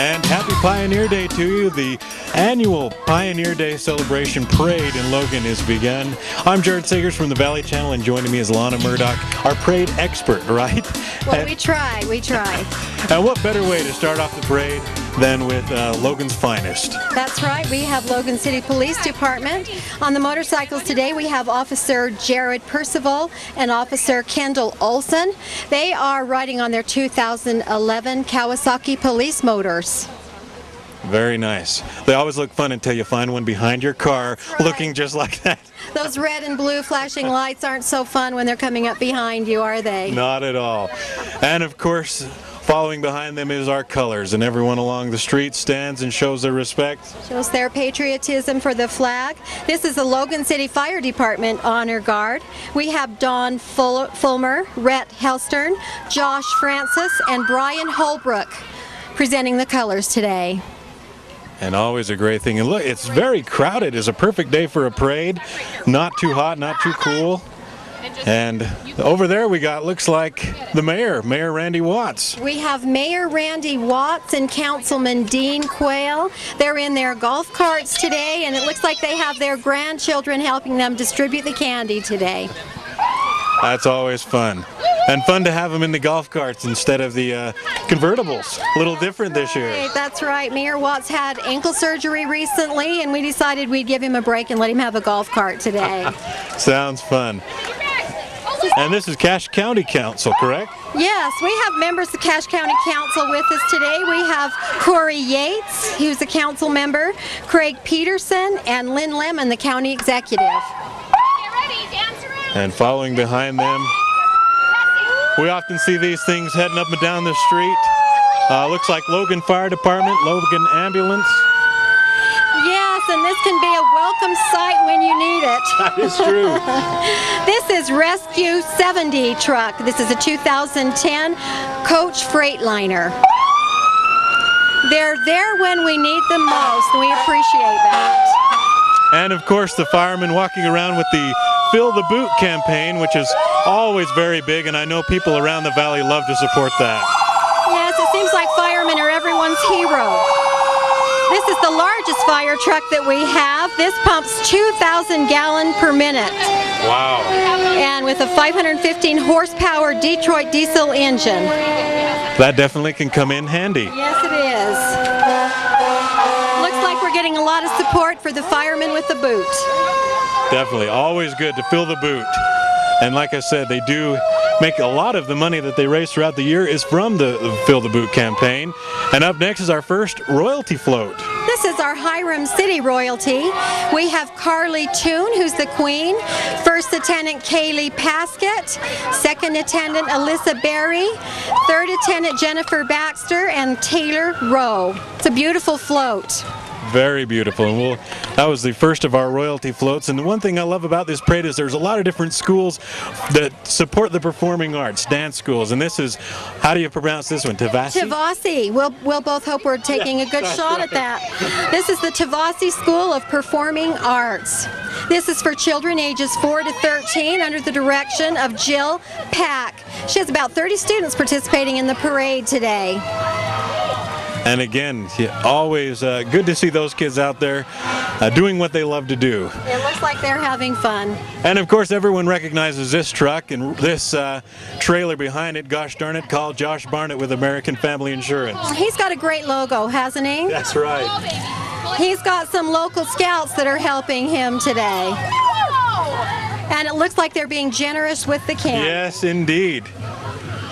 And happy Pioneer Day to you. The annual Pioneer Day celebration parade in Logan is begun. I'm Jared Sagers from the Valley Channel, and joining me is Lana Murdoch, our parade expert, right? Well, we try. And what better way to start off the parade than with Logan's finest? That's right. We have Logan City Police Department. On the motorcycles today, we have Officer Jared Percival and Officer Kendall Olson. They are riding on their 2011 Kawasaki police motors. Very nice. They always look fun until you find one behind your car looking just like that. Those red and blue flashing lights aren't so fun when they're coming up behind you, are they? Not at all. And of course, following behind them is our colors, and everyone along the street stands and shows their respect. Shows their patriotism for the flag. This is the Logan City Fire Department Honor Guard. We have Don Fulmer, Rhett Helstern, Josh Francis, and Brian Holbrook presenting the colors today. And always a great thing. And look, it's very crowded. It's a perfect day for a parade. Not too hot, not too cool. And over there we got, looks like the mayor, Mayor Randy Watts. We have Mayor Randy Watts and Councilman Dean Quayle. They're in their golf carts today, and it looks like they have their grandchildren helping them distribute the candy today. That's always fun. And fun to have them in the golf carts instead of the convertibles. A little different this year. That's right. Mayor Watts had ankle surgery recently, and we decided we'd give him a break and let him have a golf cart today. Sounds fun. And this is Cache County Council, correct? Yes, we have members of Cache County Council with us today. We have Corey Yates, who's a council member, Craig Peterson, and Lynn Lemon, the county executive. Get ready, dance around. And following behind them, we often see these things heading up and down the street. Looks like Logan Fire Department, Logan Ambulance. Yes, and this can be a welcome sight when you need it. That is true. This is Rescue 70 truck. This is a 2010 Coach Freightliner. They're there when we need them most, and we appreciate that. And of course the firemen walking around with the Fill the Boot campaign, which is always very big, and I know people around the valley love to support that. Yes, it seems like firemen are everyone's hero. This is the largest fire truck that we have. This pumps 2,000 gallons per minute. Wow. And with a 515 horsepower Detroit diesel engine. That definitely can come in handy. Yes, it is. Looks like we're getting a lot of support for the firemen with the boot. Definitely. Always good to fill the boot. And like I said, they do make a lot of the money that they raise throughout the year is from the Fill the Boot campaign. And up next is our first royalty float. This is our Hiram City royalty. We have Carly Toon, who's the queen, First Lieutenant Kaylee Paskett, Second Attendant Alyssa Berry, Third Attendant Jennifer Baxter, and Taylor Rowe. It's a beautiful float. Very beautiful, and that was the first of our royalty floats. And the one thing I love about this parade is there's a lot of different schools that support the performing arts, dance schools. And this is, how do you pronounce this one? Tavasi? Tavasi. We'll both hope we're taking a good shot at that. This is the Tavasi School of Performing Arts. This is for children ages 4 to 13 under the direction of Jill Pack. She has about 30 students participating in the parade today. And again, always good to see those kids out there doing what they love to do. It looks like they're having fun. And of course, everyone recognizes this truck and this trailer behind it, gosh darn it, called Josh Barnett with American Family Insurance. He's got a great logo, hasn't he? That's right. He's got some local scouts that are helping him today. And it looks like they're being generous with the can. Yes, indeed.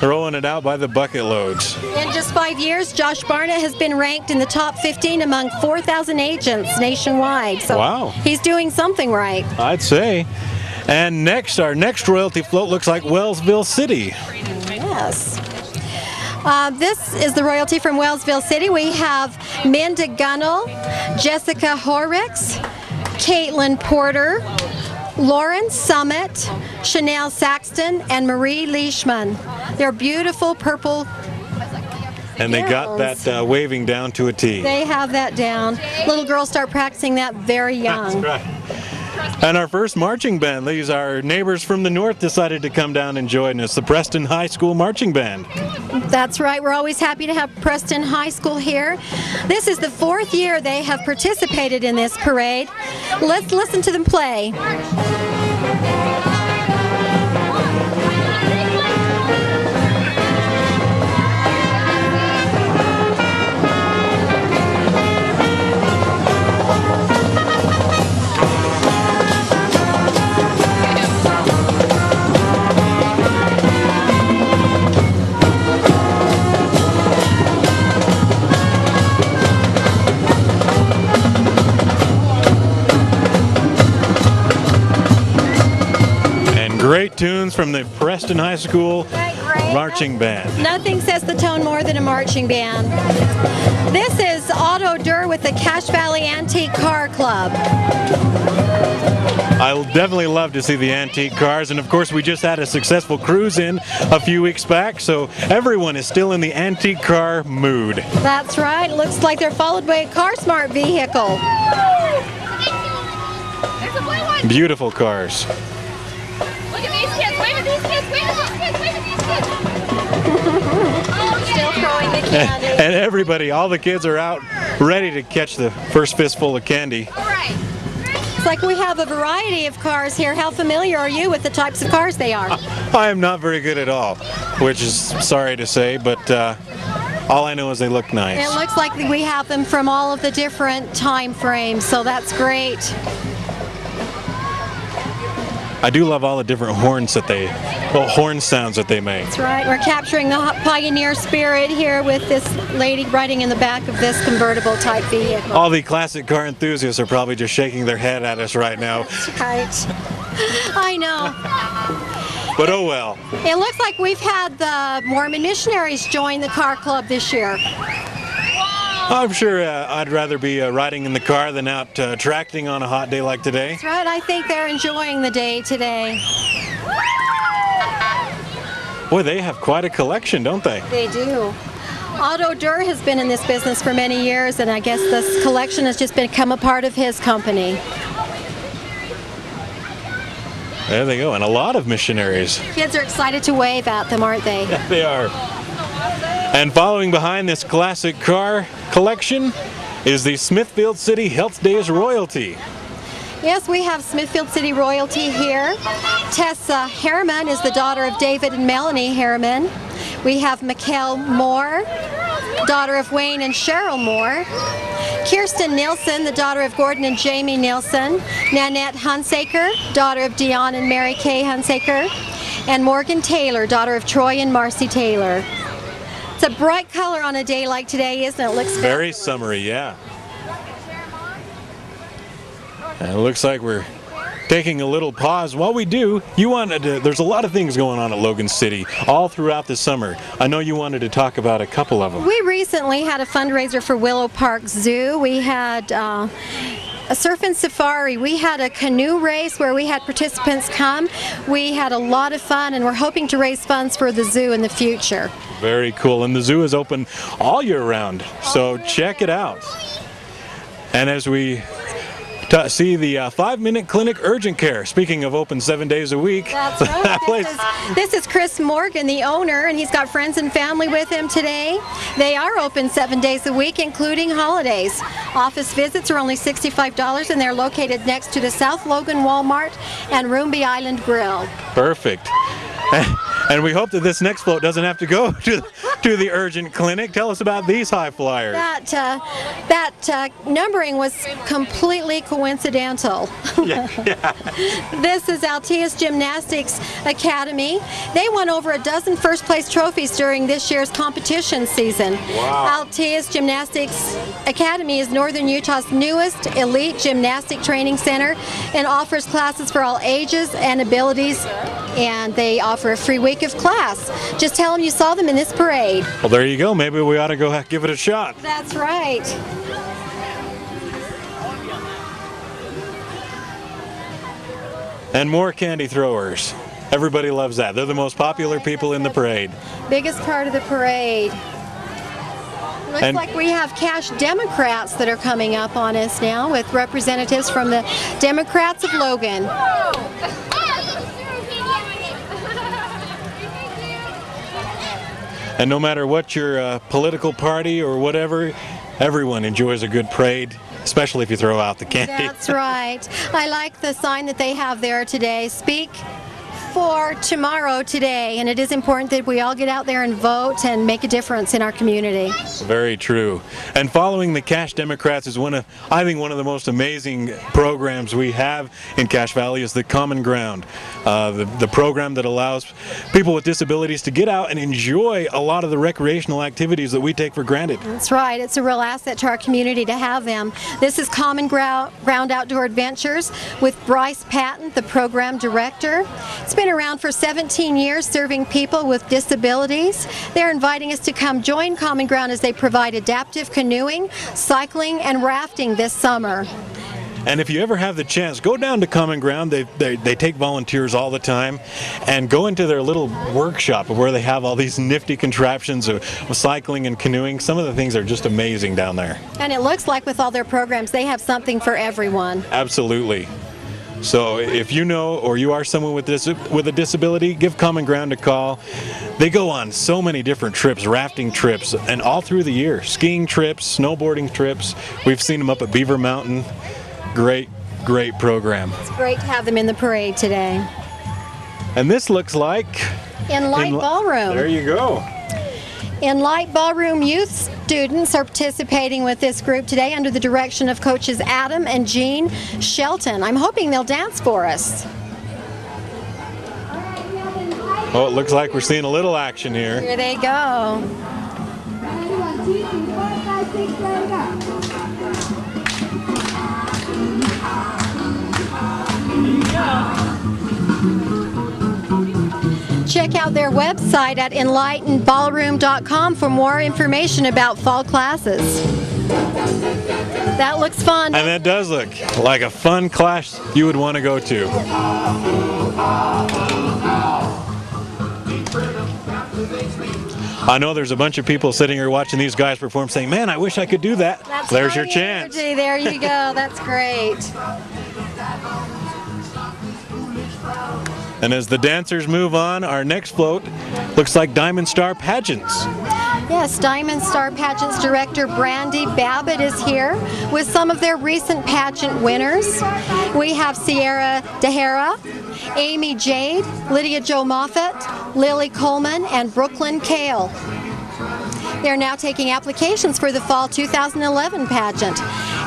Rolling it out by the bucket loads. In just 5 years, Josh Barnett has been ranked in the top 15 among 4,000 agents nationwide. So wow. He's doing something right. I'd say. And next, our next royalty float looks like Wellsville City. Yes. This is the royalty from Wellsville City. We have Minda Gunnell, Jessica Horricks, Caitlin Porter, Lauren Summit, Chanel Saxton, and Marie Leishman. They're beautiful purple. And they got that waving down to a T. They have that down. Little girls start practicing that very young. That's right. And our first marching band, these are neighbors from the north, decided to come down and join us, the Preston High School Marching Band. That's right. We're always happy to have Preston High School here. This is the 4th year they have participated in this parade. Let's listen to them play. Great tunes from the Preston High School Marching Band. Nothing sets the tone more than a marching band. This is Otto Durr with the Cache Valley Antique Car Club. I'll definitely love to see the antique cars, and of course we just had a successful cruise in a few weeks back, so everyone is still in the antique car mood. That's right. Looks like they're followed by a Car Smart vehicle. Beautiful cars. Look at these kids. Wave at these kids. Wave at these kids. Wave at these kids. Still throwing the candy. And everybody, all the kids are out ready to catch the first fistful of candy. All right. It's like we have a variety of cars here. How familiar are you with the types of cars they are? I am not very good at all, which is sorry to say, but all I know is they look nice. It looks like we have them from all of the different time frames, so that's great. I do love all the different horns that horn sounds that they make. That's right. We're capturing the pioneer spirit here with this lady riding in the back of this convertible type vehicle. All the classic car enthusiasts are probably just shaking their head at us right now. That's right. I know. But oh well. It looks like we've had the Mormon missionaries join the car club this year. I'm sure I'd rather be riding in the car than out tracting on a hot day like today. That's right. I think they're enjoying the day today. Boy, they have quite a collection, don't they? They do. Otto Durr has been in this business for many years, and I guess this collection has just become a part of his company. There they go, and a lot of missionaries. Kids are excited to wave at them, aren't they? Yeah, they are. And following behind this classic car collection is the Smithfield City Health Days royalty. Yes, we have Smithfield City royalty here. Tessa Harriman is the daughter of David and Melanie Harriman. We have Mikkel Moore, daughter of Wayne and Cheryl Moore. Kirsten Nilsson, the daughter of Gordon and Jamie Nilsson. Nanette Hunsaker, daughter of Dion and Mary Kay Hunsaker. And Morgan Taylor, daughter of Troy and Marcy Taylor. It's a bright color on a day like today, isn't it? It looks very summery, yeah. And it looks like we're taking a little pause. While we do, there's a lot of things going on at Logan City all throughout the summer. I know you wanted to talk about a couple of them. We recently had a fundraiser for Willow Park Zoo. We had a surf and safari. We had a canoe race where we had participants come. We had a lot of fun, and we're hoping to raise funds for the zoo in the future. Very cool. And the zoo is open all year round, so check it out. And as we see the 5-minute clinic urgent care. Speaking of open 7 days a week. That's right. This is Chris Morgan, the owner, and he's got friends and family with him today. They are open 7 days a week, including holidays. Office visits are only $65, and they're located next to the South Logan Walmart and Roomby Island Grill. Perfect. And we hope that this next float doesn't have to go to the urgent clinic. Tell us about these high flyers. That numbering was completely coincidental. Yeah. This is Altius Gymnastics Academy. They won over a dozen first place trophies during this year's competition season. Wow. Altius Gymnastics Academy is Northern Utah's newest elite gymnastic training center and offers classes for all ages and abilities, and they offer a free week of class. Just tell them you saw them in this parade. Well, there you go. Maybe we ought to go give it a shot. That's right. And more candy throwers. Everybody loves that. They're the most popular people in the parade. Biggest part of the parade. Looks like we have Cash Democrats that are coming up on us now with representatives from the Democrats of Logan. And no matter what your political party or whatever, everyone enjoys a good parade, especially if you throw out the candy. That's right. I like the sign that they have there today. Speak for tomorrow today, and it is important that we all get out there and vote and make a difference in our community. Very true. And following the Cache Democrats is I think one of the most amazing programs we have in Cache Valley is the Common Ground, the program that allows people with disabilities to get out and enjoy a lot of the recreational activities that we take for granted. That's right. It's a real asset to our community to have them. This is Common Ground Outdoor Adventures with Bryce Patton, the program director. It's been around for 17 years serving people with disabilities. They're inviting us to come join Common Ground as they provide adaptive canoeing, cycling, and rafting this summer. And if you ever have the chance, go down to Common Ground. They take volunteers all the time, and go into their little workshop where they have all these nifty contraptions of cycling and canoeing. Some of the things are just amazing down there. And it looks like with all their programs, they have something for everyone. Absolutely. So if you know or you are someone with a disability, give Common Ground a call. They go on so many different trips, rafting trips, and all through the year. Skiing trips, snowboarding trips. We've seen them up at Beaver Mountain. Great, great program. It's great to have them in the parade today. And this looks like Light Ballroom. There you go. Light Ballroom youth students are participating with this group today under the direction of coaches Adam and Jean Shelton. I'm hoping they'll dance for us. Oh, it looks like we're seeing a little action here. Here they go. Check out their website at enlightenedballroom.com for more information about fall classes. That looks fun. And that does look like a fun class you would want to go to. I know there's a bunch of people sitting here watching these guys perform saying, man, I wish I could do that. There's your chance. There you go. That's great. And as the dancers move on, our next float looks like Diamond Star Pageants. Yes, Diamond Star Pageants director Brandy Babbitt is here with some of their recent pageant winners. We have Sierra DeHara, Amy Jade, Lydia Jo Moffett, Lily Coleman, and Brooklyn Kale. They're now taking applications for the fall 2011 pageant,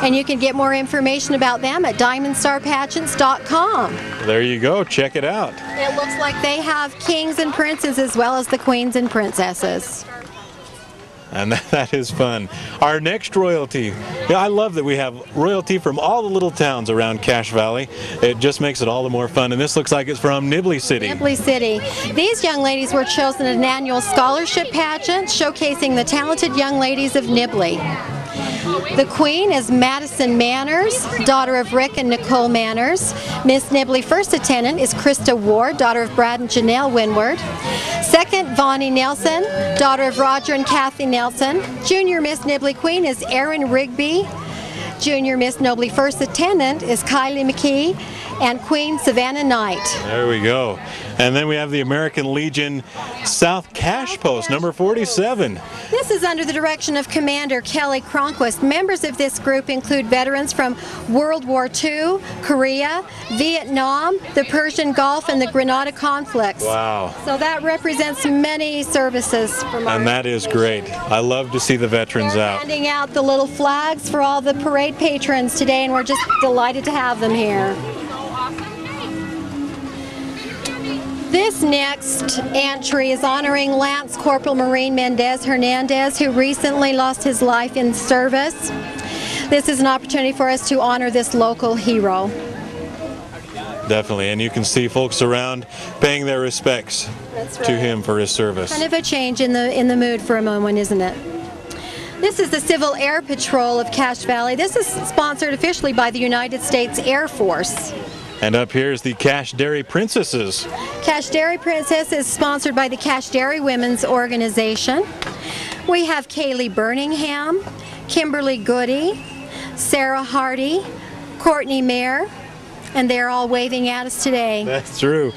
and you can get more information about them at diamondstarpageants.com. There you go, check it out. It looks like they have kings and princes as well as the queens and princesses. And that is fun. Our next royalty, I love that we have royalty from all the little towns around Cache Valley. It just makes it all the more fun. And this looks like it's from Nibley City. Nibley City. These young ladies were chosen in an annual scholarship pageant showcasing the talented young ladies of Nibley. The queen is Madison Manners, daughter of Rick and Nicole Manners. Miss Nibley first attendant is Krista Ward, daughter of Brad and Janelle Winward. Second, Vonnie Nelson, daughter of Roger and Kathy Nelson. Junior Miss Nibley Queen is Erin Rigby. Junior Miss Nibley first attendant is Kylie McKee, and Queen Savannah Knight. There we go. And then we have the American Legion South Cache Post, number 47. This is under the direction of Commander Kelly Cronquist. Members of this group include veterans from World War II, Korea, Vietnam, the Persian Gulf, and the Grenada conflicts. Wow. So that represents many services from our And that is great. I love to see the veterans They're out. handing out the little flags for all the parade patrons today, and we're just delighted to have them here. This next entry is honoring Lance Corporal Marine Mendez Hernandez, who recently lost his life in service. This is an opportunity for us to honor this local hero. Definitely, and you can see folks around paying their respects to him for his service. Kind of a change in the mood for a moment, isn't it? This is the Civil Air Patrol of Cache Valley. This is sponsored officially by the United States Air Force. And up here is the Cache Dairy Princesses. Cache Dairy Princess is sponsored by the Cache Dairy Women's Organization. We have Kaylee Birmingham, Kimberly Goody, Sarah Hardy, Courtney Mayer, and they're all waving at us today. That's true.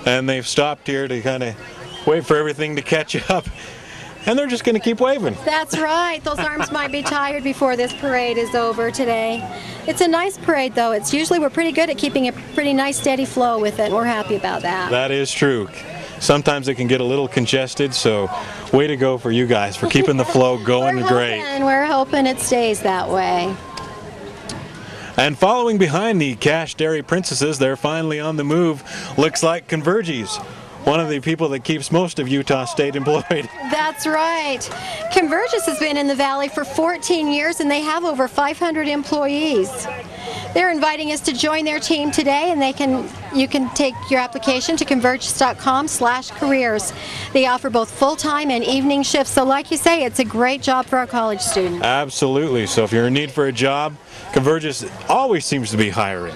And they've stopped here to kind of wait for everything to catch up. And they're just going to keep waving. That's right. Those arms might be tired before this parade is over today. It's a nice parade, though. We're pretty good at keeping a pretty nice steady flow with it, and we're happy about that. That is true. Sometimes it can get a little congested, so way to go for you guys for keeping the flow going great. And we're hoping it stays that way. And following behind the Cash Dairy Princesses, they're finally on the move. Looks like Converges, one of the people that keeps most of Utah State employed. That's right. Converges has been in the Valley for 14 years, and they have over 500 employees. They're inviting us to join their team today, and you can take your application to converges.com/careers. They offer both full-time and evening shifts, so like you say, it's a great job for our college students. Absolutely. So if you're in need for a job, Converges always seems to be hiring.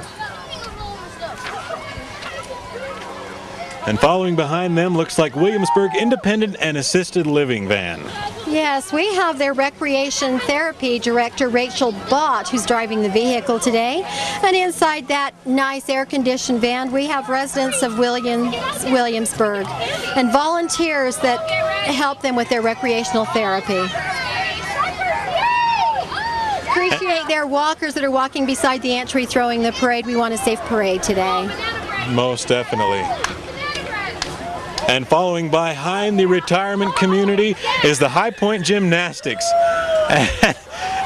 And following behind them looks like Williamsburg Independent and Assisted Living van. Yes, we have their Recreation Therapy Director, Rachel Bott, who's driving the vehicle today. And inside that nice air-conditioned van, we have residents of Williamsburg and volunteers that help them with their recreational therapy. Appreciate their walkers that are walking beside the entry throwing the parade. We want a safe parade today. Most definitely. And following behind the retirement community is the High Point Gymnastics.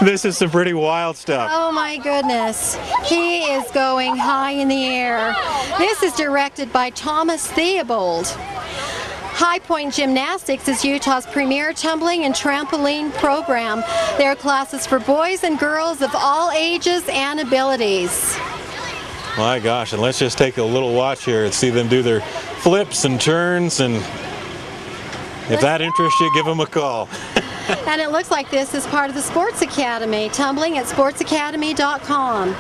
This is some pretty wild stuff. Oh my goodness. He is going high in the air. This is directed by Thomas Theobald. High Point Gymnastics is Utah's premier tumbling and trampoline program. There are classes for boys and girls of all ages and abilities. My gosh, and let's just take a little watch here and see them do their flips and turns, and if that interests you, give them a call. And it looks like this is part of the Sports Academy, tumbling at sportsacademy.com.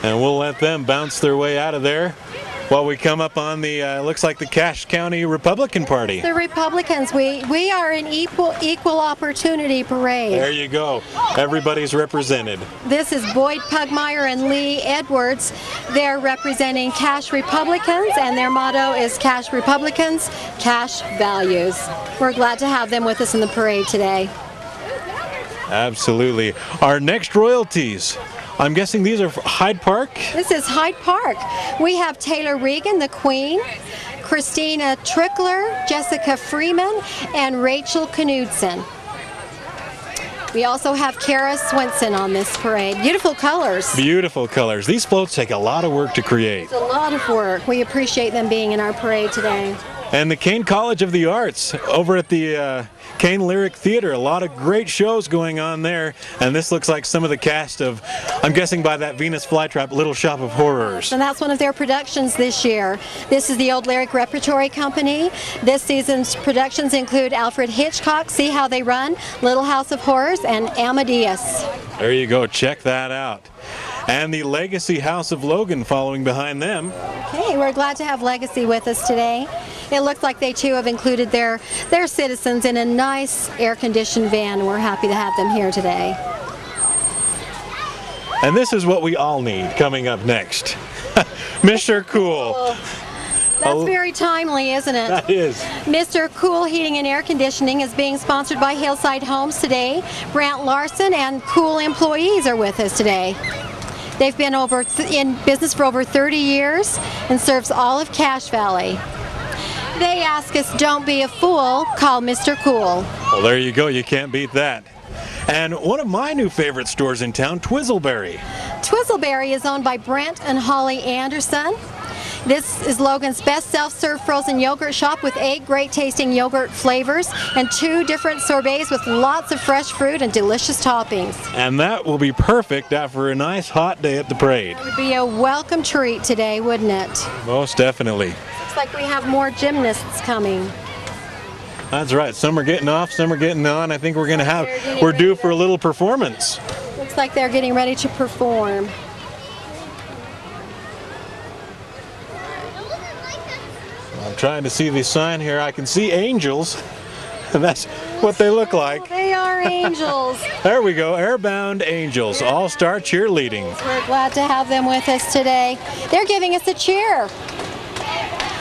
And we'll let them bounce their way out of there while we come up on the, looks like the Cache County Republican Party. The Republicans, we are an equal opportunity parade. There you go. Everybody's represented. This is Boyd Pugmire and Lee Edwards. They're representing Cache Republicans, and their motto is Cache Republicans, Cache Values. We're glad to have them with us in the parade today. Absolutely. Our next royalties, I'm guessing these are Hyde Park? This is Hyde Park. We have Taylor Regan, the Queen, Christina Trickler, Jessica Freeman, and Rachel Knudsen. We also have Kara Swenson on this parade. Beautiful colors. Beautiful colors. These floats take a lot of work to create. It's a lot of work. We appreciate them being in our parade today. And the Kane College of the Arts over at the Kane Lyric Theater. A lot of great shows going on there. And this looks like some of the cast of, I'm guessing by that Venus Flytrap, Little Shop of Horrors. And that's one of their productions this year. This is the Old Lyric Repertory Company. This season's productions include Alfred Hitchcock, See How They Run, Little House of Horrors, and Amadeus. There you go. Check that out. And the Legacy House of Logan following behind them. Okay, we're glad to have Legacy with us today. It looks like they too have included their citizens in a nice air-conditioned van, and we're happy to have them here today. And this is what we all need coming up next. Mr. Cool. That's very timely, isn't it? That is. Mr. Cool Heating and Air Conditioning is being sponsored by Hillside Homes today. Brant Larson and Cool employees are with us today. They've been in business for over 30 years and serves all of Cache Valley. They ask us, don't be a fool, call Mr. Cool. Well, there you go. You can't beat that. And one of my new favorite stores in town, Twizzleberry. Twizzleberry is owned by Brent and Holly Anderson. This is Logan's best self-serve frozen yogurt shop with 8 great tasting yogurt flavors and 2 different sorbets with lots of fresh fruit and delicious toppings. And that will be perfect after a nice hot day at the parade. It would be a welcome treat today, wouldn't it? Most definitely. Looks like we have more gymnasts coming. That's right. Some are getting off, some are getting on. I think we're due for a little performance. Looks like they're getting ready to perform. I'm trying to see the sign here. I can see angels, and that's what they look like. They are angels. There we go, Airbound Angels, all-star cheerleading. We're glad to have them with us today. They're giving us a cheer.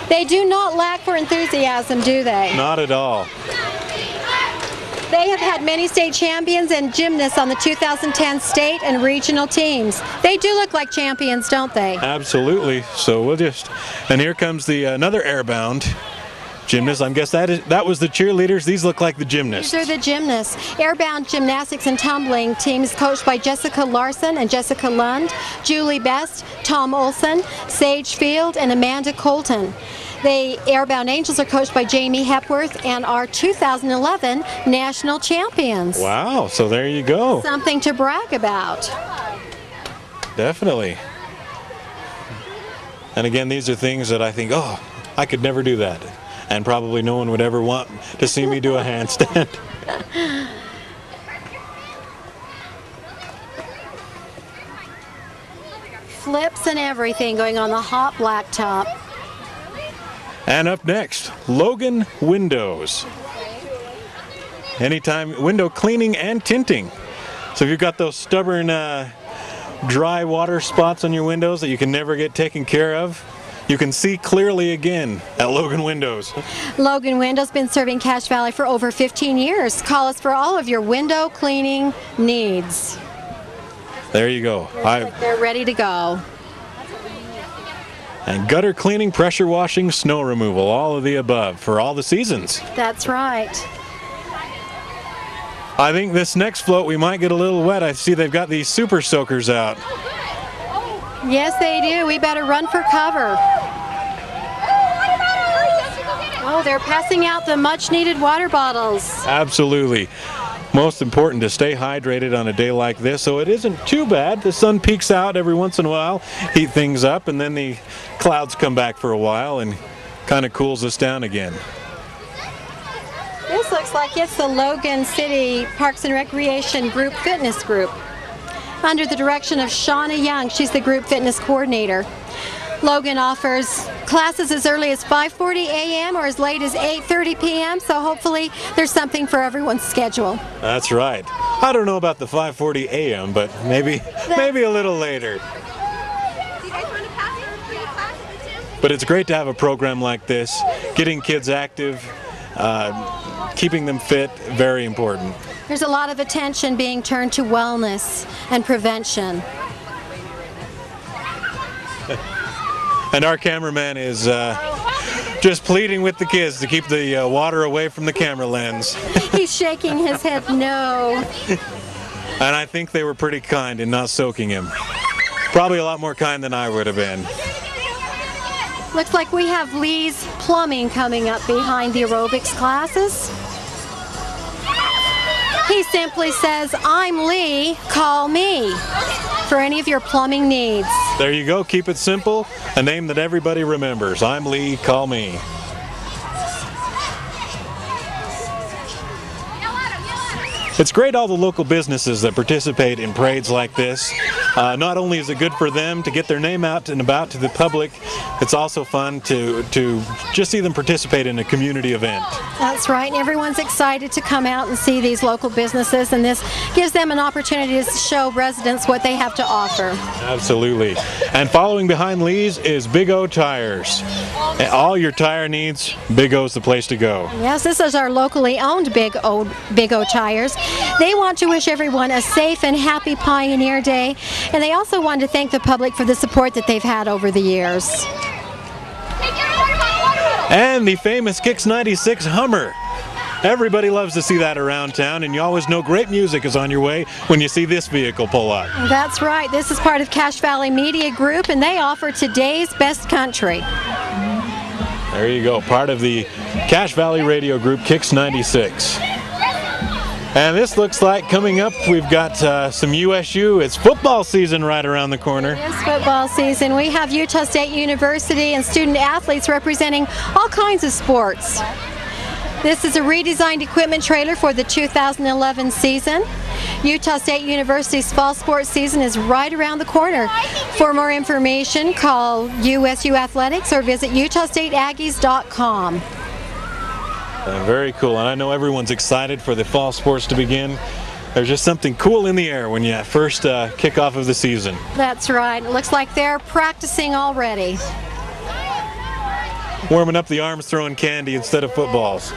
They do not lack for enthusiasm, do they? Not at all. They have had many state champions and gymnasts on the 2010 state and regional teams. They do look like champions, don't they? Absolutely. So we'll just, and here comes the another Airbound gymnast. I guess that was the cheerleaders. These look like the gymnasts. These are the gymnasts. Airbound gymnastics and tumbling team is coached by Jessica Larson and Jessica Lund, Julie Best, Tom Olson, Sage Field, and Amanda Colton. The Airbound Angels are coached by Jamie Hepworth and are 2011 national champions. Wow, so there you go. Something to brag about. Definitely. And again, these are things that I think, oh, I could never do that. And probably no one would ever want to see me do a handstand. Flips and everything going on the hot blacktop. And up next, Logan Windows. Anytime window cleaning and tinting. So if you've got those stubborn dry water spots on your windows that you can never get taken care of, you can see clearly again at Logan Windows. Logan Windows been serving Cache Valley for over 15 years. Call us for all of your window cleaning needs. There you go. They're ready to go. And gutter cleaning, pressure washing, snow removal, all of the above for all the seasons. That's right. I think this next float we might get a little wet. I see they've got these super soakers out. Yes, they do. We better run for cover. Oh, they're passing out the much needed water bottles. Absolutely. Most important to stay hydrated on a day like this, so it isn't too bad. The sun peeks out every once in a while, heat things up, and then the clouds come back for a while and kind of cools us down again. This looks like it's the Logan City Parks and Recreation Group Fitness Group. Under the direction of Shauna Young, she's the group fitness coordinator. Logan offers classes as early as 5:40 a.m. or as late as 8:30 p.m., so hopefully there's something for everyone's schedule. That's right. I don't know about the 5:40 a.m., but maybe a little later. But it's great to have a program like this, getting kids active, keeping them fit, very important. There's a lot of attention being turned to wellness and prevention. And our cameraman is just pleading with the kids to keep the water away from the camera lens. He's shaking his head no. And I think they were pretty kind in not soaking him. Probably a lot more kind than I would have been. Looks like we have Lee's Plumbing coming up behind the aerobics classes. He simply says, "I'm Lee, call me," for any of your plumbing needs. There you go, keep it simple, a name that everybody remembers. I'm Lee, call me. It's great all the local businesses that participate in parades like this. Not only is it good for them to get their name out and about to the public, it's also fun to just see them participate in a community event. That's right, and everyone's excited to come out and see these local businesses, and this gives them an opportunity to show residents what they have to offer. Absolutely. And following behind Lee's is Big O Tires. All your tire needs, Big O's the place to go. Yes, this is our locally owned Big O Tires. They want to wish everyone a safe and happy Pioneer Day, and they also want to thank the public for the support that they've had over the years. And the famous Kicks 96 Hummer. Everybody loves to see that around town, and you always know great music is on your way when you see this vehicle pull up. That's right. This is part of Cache Valley Media Group, and they offer today's best country. There you go, part of the Cache Valley Radio Group, Kicks 96. And this looks like coming up, we've got some USU. It's football season right around the corner. It is football season. We have Utah State University and student athletes representing all kinds of sports. This is a redesigned equipment trailer for the 2011 season. Utah State University's fall sports season is right around the corner. For more information, call USU Athletics or visit utahstateaggies.com. Very cool, and I know everyone's excited for the fall sports to begin. There's just something cool in the air when you first kick off of the season. That's right. It looks like they're practicing already. Warming up the arms, throwing candy instead of footballs.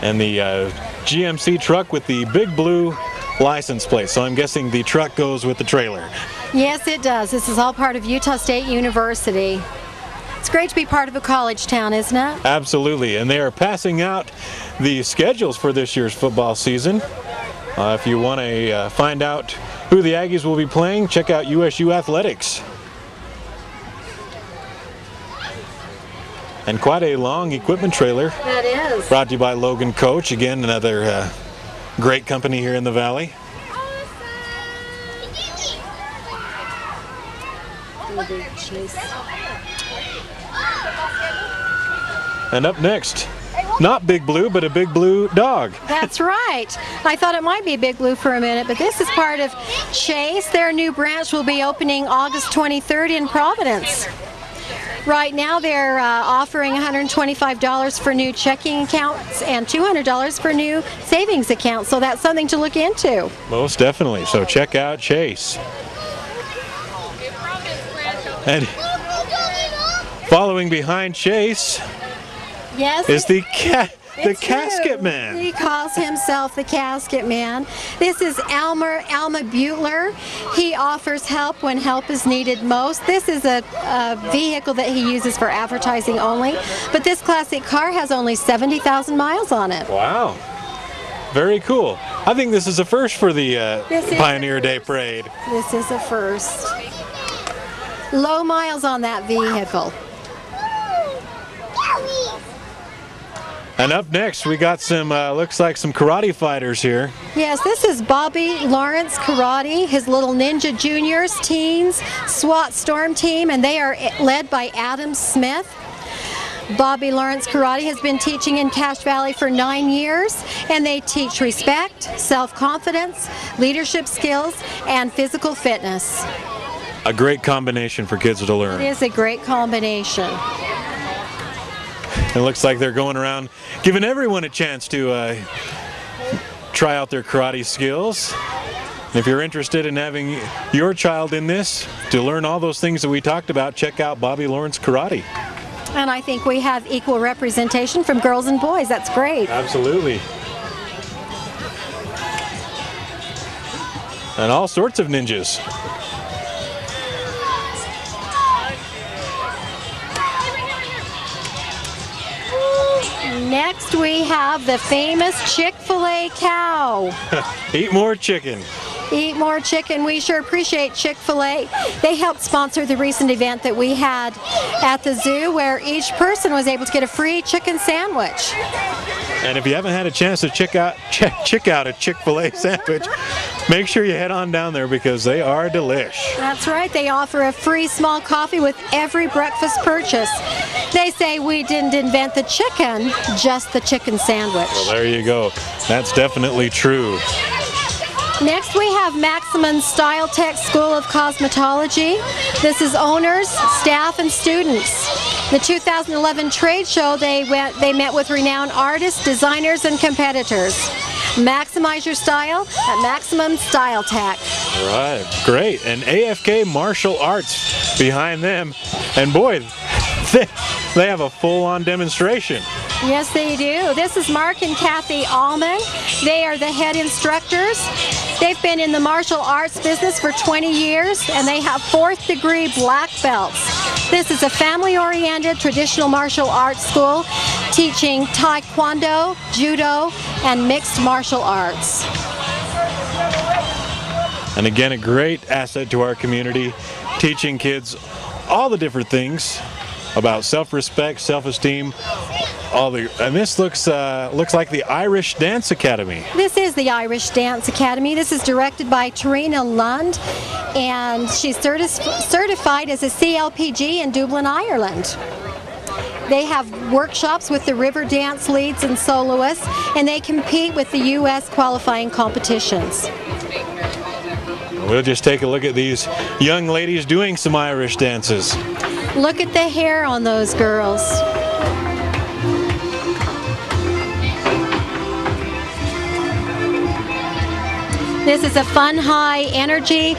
And the GMC truck with the big blue license plate. So I'm guessing the truck goes with the trailer. Yes, it does. This is all part of Utah State University. It's great to be part of a college town, isn't it? Absolutely. And they are passing out the schedules for this year's football season. If you want to find out who the Aggies will be playing, check out USU Athletics. And quite a long equipment trailer. That is. Brought to you by Logan Coach. Again, another great company here in the Valley. And up next, not Big Blue, but a Big Blue dog. That's right. I thought it might be Big Blue for a minute, but this is part of Chase. Their new branch will be opening August 23rd in Providence. Right now they're offering $125 for new checking accounts and $200 for new savings accounts, so that's something to look into. Most definitely, so check out Chase. And following behind Chase is the Casket Man. He calls himself the Casket Man. This is Alma Butler. He offers help when help is needed most. This is a vehicle that he uses for advertising only, but this classic car has only 70,000 miles on it. Wow. Very cool. I think this is a first for the Pioneer Day Parade. This is a first. Low miles on that vehicle. And up next, we got some, looks like some karate fighters here. Yes, this is Bobby Lawrence Karate, his little Ninja Juniors, teens, SWAT Storm team, and they are led by Adam Smith. Bobby Lawrence Karate has been teaching in Cache Valley for 9 years, and they teach respect, self-confidence, leadership skills, and physical fitness. A great combination for kids to learn. It is a great combination. It looks like they're going around giving everyone a chance to try out their karate skills. If you're interested in having your child in this, to learn all those things that we talked about, check out Bobby Lawrence Karate. And I think we have equal representation from girls and boys. That's great. Absolutely. And all sorts of ninjas. Next we have the famous Chick-fil-A cow. Eat more chicken. Eat more chicken. We sure appreciate Chick-fil-A. They helped sponsor the recent event that we had at the zoo where each person was able to get a free chicken sandwich. And if you haven't had a chance to check out a Chick-fil-A sandwich, make sure you head on down there because they are delish. That's right. They offer a free small coffee with every breakfast purchase. They say we didn't invent the chicken, just the chicken sandwich. Well, there you go. That's definitely true. Next we have Maximum Style Tech School of Cosmetology. This is owners, staff, and students. The 2011 trade show, they met with renowned artists, designers, and competitors. Maximize your style at Maximum Style Tech. All right, great. And AFK Martial Arts behind them. And boy, they have a full-on demonstration. Yes, they do. This is Mark and Kathy Allman. They are the head instructors. They've been in the martial arts business for 20 years, and they have 4th degree black belts. This is a family-oriented traditional martial arts school teaching Taekwondo, Judo, and mixed martial arts. And again, a great asset to our community, teaching kids all the different things about self-respect, self-esteem, and this looks like the Irish Dance Academy. This is the Irish Dance Academy. This is directed by Tarina Lund, and she's certified as a CLPG in Dublin, Ireland. They have workshops with the river dance leads and soloists, and they compete with the U.S. qualifying competitions. We'll just take a look at these young ladies doing some Irish dances. Look at the hair on those girls. This is a fun, high energy